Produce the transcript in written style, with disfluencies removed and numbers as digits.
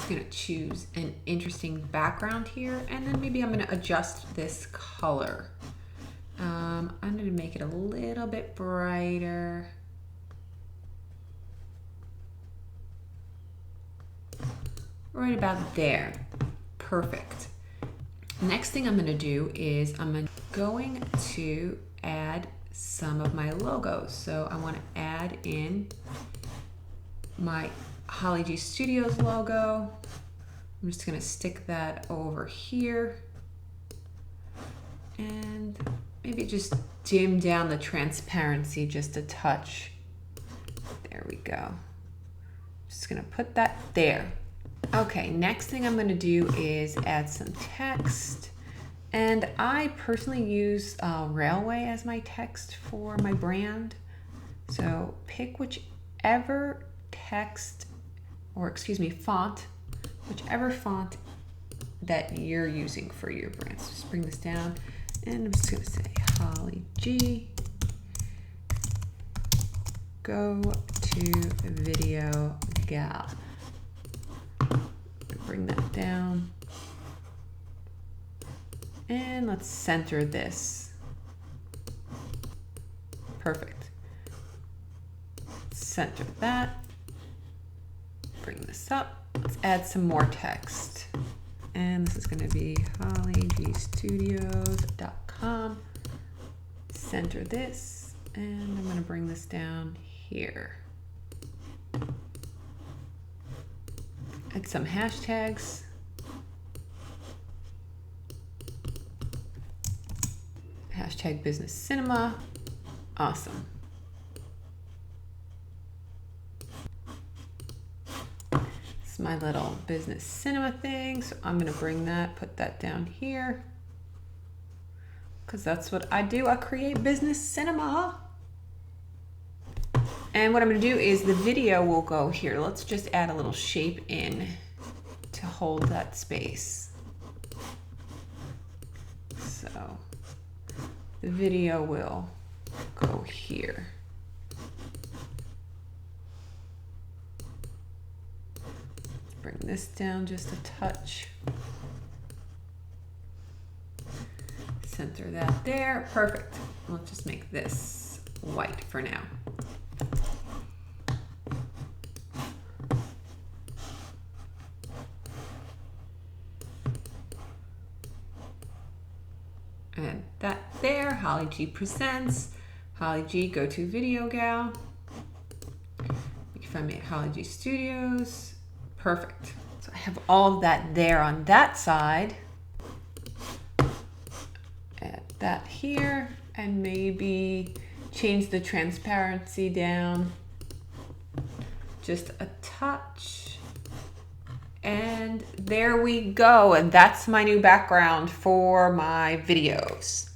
just gonna choose an interesting background here, and then maybe I'm gonna adjust this color. I'm gonna make it a little bit brighter. Right about there. Perfect. Next thing I'm gonna do is I'm going to add some of my logos. So I wanna add in my Holly G Studios logo. I'm just gonna stick that over here and maybe just dim down the transparency just a touch. There we go. Just gonna put that there. Okay, next thing I'm gonna do is add some text. And I personally use Railway as my text for my brand. So pick whichever text, or excuse me, font, whichever font that you're using for your brand. So just bring this down, and I'm just gonna say Holly G, go to video gal. Bring that down. And let's center this. Perfect. Center that. Bring this up. Let's add some more text. And this is going to be hollygstudios.com. Center this. And I'm going to bring this down here. Add some hashtags. Hashtag business cinema. Awesome. This is my little business cinema thing. So I'm going to bring that, put that down here. Because that's what I do. I create business cinema. And what I'm going to do is the video will go here. Let's just add a little shape in to hold that space. So the video will go here. Let's bring this down just a touch. Center that there. Perfect. Let's just make this white for now. And that there, Holly G presents, Holly G go to video gal. You can find me at Holly G Studios. Perfect. So I have all of that there on that side. Add that here and maybe change the transparency down just a touch. And there we go. And that's my new background for my videos.